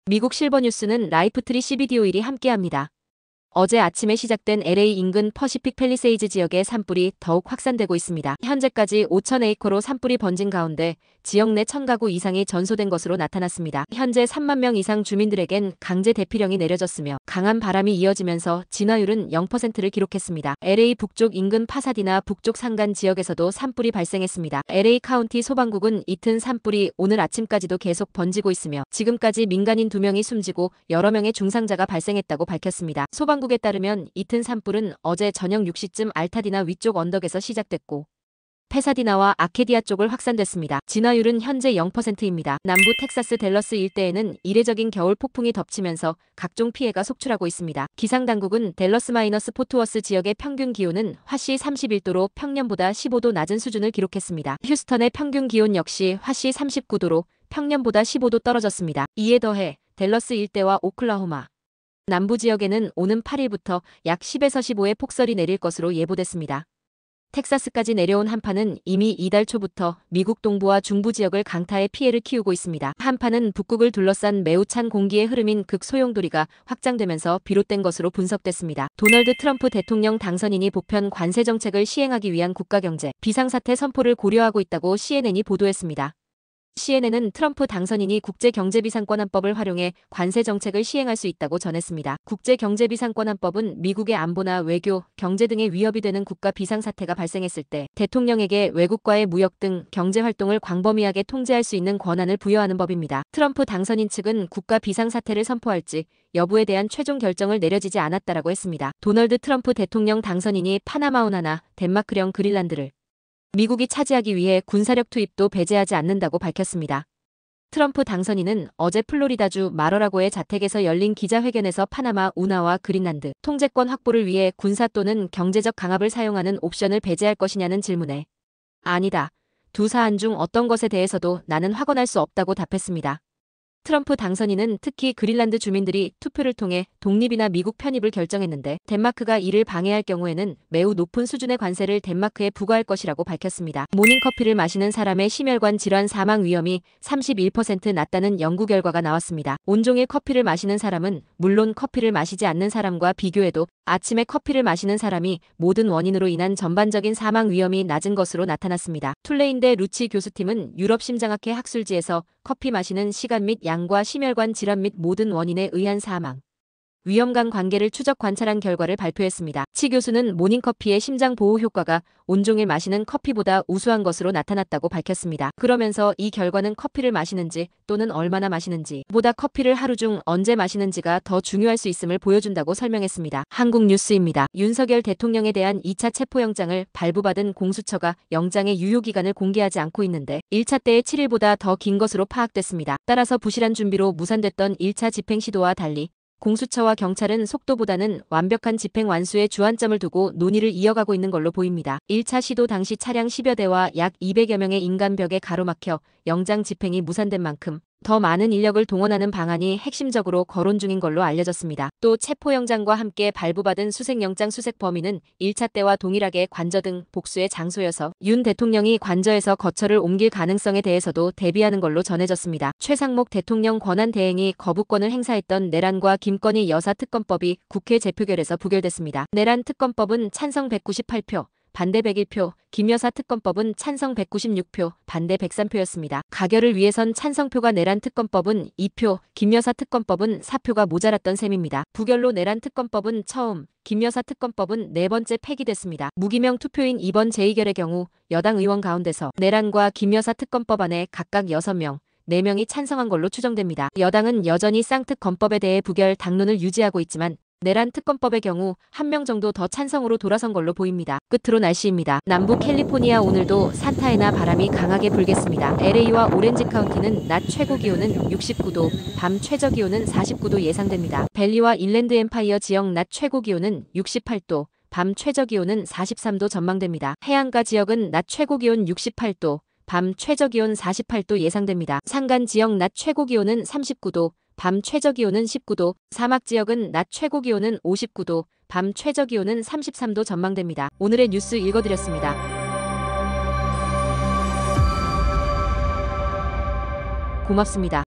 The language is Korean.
미국 실버뉴스는 라이프트리 CBD 오일이 함께합니다. 어제 아침에 시작된 LA 인근 퍼시픽 팰리세이즈 지역의 산불이 더욱 확산되고 있습니다. 현재까지 5,000에이커로 산불이 번진 가운데 지역 내 1,000가구 이상이 전소된 것으로 나타났습니다. 현재 3만 명 이상 주민들에겐 강제 대피령이 내려졌으며 강한 바람이 이어지면서 진화율은 0%를 기록했습니다. LA 북쪽 인근 파사디나 북쪽 산간 지역에서도 산불이 발생했습니다. LA 카운티 소방국은 이튼 산불이 오늘 아침까지도 계속 번지고 있으며 지금까지 민간인 2명이 숨지고 여러 명의 중상자가 발생했다고 밝혔습니다. 소방국에 따르면 이튼 산불은 어제 저녁 6시쯤 알타디나 위쪽 언덕에서 시작됐고 페사디나와 아케디아 쪽을 확산됐습니다. 진화율은 현재 0%입니다. 남부 텍사스 댈러스 일대에는 이례적인 겨울 폭풍이 덮치면서 각종 피해가 속출하고 있습니다. 기상당국은 댈러스 마이너스 포트워스 지역의 평균 기온은 화씨 31도로 평년보다 15도 낮은 수준을 기록했습니다. 휴스턴의 평균 기온 역시 화씨 39도로 평년보다 15도 떨어졌습니다. 이에 더해 댈러스 일대와 오클라호마 남부 지역에는 오는 8일부터 약 10에서 15의 폭설이 내릴 것으로 예보됐습니다. 텍사스까지 내려온 한파는 이미 이달 초부터 미국 동부와 중부 지역을 강타해 피해를 키우고 있습니다. 한파는 북극을 둘러싼 매우 찬 공기의 흐름인 극소용돌이가 확장되면서 비롯된 것으로 분석됐습니다. 도널드 트럼프 대통령 당선인이 보편 관세 정책을 시행하기 위한 국가경제 비상사태 선포를 고려하고 있다고 CNN이 보도했습니다. CNN은 트럼프 당선인이 국제경제비상권한법을 활용해 관세 정책을 시행할 수 있다고 전했습니다. 국제경제비상권한법은 미국의 안보나 외교, 경제 등의 위협이 되는 국가 비상사태가 발생했을 때 대통령에게 외국과의 무역 등 경제활동을 광범위하게 통제할 수 있는 권한을 부여하는 법입니다. 트럼프 당선인 측은 국가 비상사태를 선포할지 여부에 대한 최종 결정을 내려지지 않았다라고 했습니다. 도널드 트럼프 대통령 당선인이 파나마 운하나 덴마크령 그린란드를 미국이 차지하기 위해 군사력 투입도 배제하지 않는다고 밝혔습니다. 트럼프 당선인은 어제 플로리다주 마러라고의 자택에서 열린 기자회견에서 파나마, 운하와 그린란드 통제권 확보를 위해 군사 또는 경제적 강압을 사용하는 옵션을 배제할 것이냐는 질문에 아니다. 두 사안 중 어떤 것에 대해서도 나는 확언할 수 없다고 답했습니다. 트럼프 당선인은 특히 그린란드 주민들이 투표를 통해 독립이나 미국 편입을 결정했는데 덴마크가 이를 방해할 경우에는 매우 높은 수준의 관세를 덴마크에 부과할 것이라고 밝혔습니다. 모닝커피를 마시는 사람의 심혈관 질환 사망 위험이 31% 낮다는 연구 결과가 나왔습니다. 온종일 커피를 마시는 사람은 물론 커피를 마시지 않는 사람과 비교해도 아침에 커피를 마시는 사람이 모든 원인으로 인한 전반적인 사망 위험이 낮은 것으로 나타났습니다. 툴레인대 루치 교수팀은 유럽 심장학회 학술지에서 커피 마시는 시간 및 양과 심혈관 질환 및 모든 원인에 의한 사망 위험 간 관계를 추적 관찰한 결과를 발표했습니다. 치 교수는 모닝커피의 심장 보호 효과가 온종일 마시는 커피보다 우수한 것으로 나타났다고 밝혔습니다. 그러면서 이 결과는 커피를 마시는지 또는 얼마나 마시는지 보다 커피를 하루 중 언제 마시는지가 더 중요할 수 있음을 보여준다고 설명했습니다. 한국뉴스입니다. 윤석열 대통령에 대한 2차 체포영장을 발부받은 공수처가 영장의 유효기간을 공개하지 않고 있는데 1차 때의 7일보다 더 긴 것으로 파악됐습니다. 따라서 부실한 준비로 무산됐던 1차 집행 시도와 달리 공수처와 경찰은 속도보다는 완벽한 집행 완수에 주안점을 두고 논의를 이어가고 있는 걸로 보입니다. 1차 시도 당시 차량 10여 대와 약 200여 명의 인간벽에 가로막혀 영장 집행이 무산된 만큼 더 많은 인력을 동원하는 방안이 핵심적으로 거론 중인 걸로 알려졌습니다. 또 체포영장과 함께 발부받은 수색영장 수색 범위는 1차 때와 동일하게 관저 등 복수의 장소여서 윤 대통령이 관저에서 거처를 옮길 가능성에 대해서도 대비하는 걸로 전해졌습니다. 최상목 대통령 권한대행이 거부권을 행사했던 내란과 김건희 여사 특검법이 국회 재표결에서 부결됐습니다. 내란 특검법은 찬성 198표, 반대 101표, 김여사 특검법은 찬성 196표, 반대 103표였습니다. 가결을 위해선 찬성표가 내란 특검법은 2표, 김여사 특검법은 4표가 모자랐던 셈입니다. 부결로 내란 특검법은 처음, 김여사 특검법은 네 번째 폐기됐습니다. 무기명 투표인 이번 재의결의 경우 여당 의원 가운데서 내란과 김여사 특검법 안에 각각 6명, 4명이 찬성한 걸로 추정됩니다. 여당은 여전히 쌍특 검법에 대해 부결 당론을 유지하고 있지만 내란 특검법의 경우 1명 정도 더 찬성으로 돌아선 걸로 보입니다. 끝으로 날씨입니다. 남부 캘리포니아 오늘도 산타에나 바람이 강하게 불겠습니다. LA와 오렌지 카운티는 낮 최고 기온은 69도, 밤 최저 기온은 49도 예상됩니다. 밸리와 인랜드 엠파이어 지역 낮 최고 기온은 68도, 밤 최저 기온은 43도 전망됩니다. 해안가 지역은 낮 최고 기온 68도, 밤 최저 기온 48도 예상됩니다. 산간 지역 낮 최고 기온은 39도, 밤 최저 기온은 19도, 사막 지역은 낮 최고 기온은 59도, 밤 최저 기온은 33도 전망됩니다. 오늘의 뉴스 읽어드렸습니다. 고맙습니다.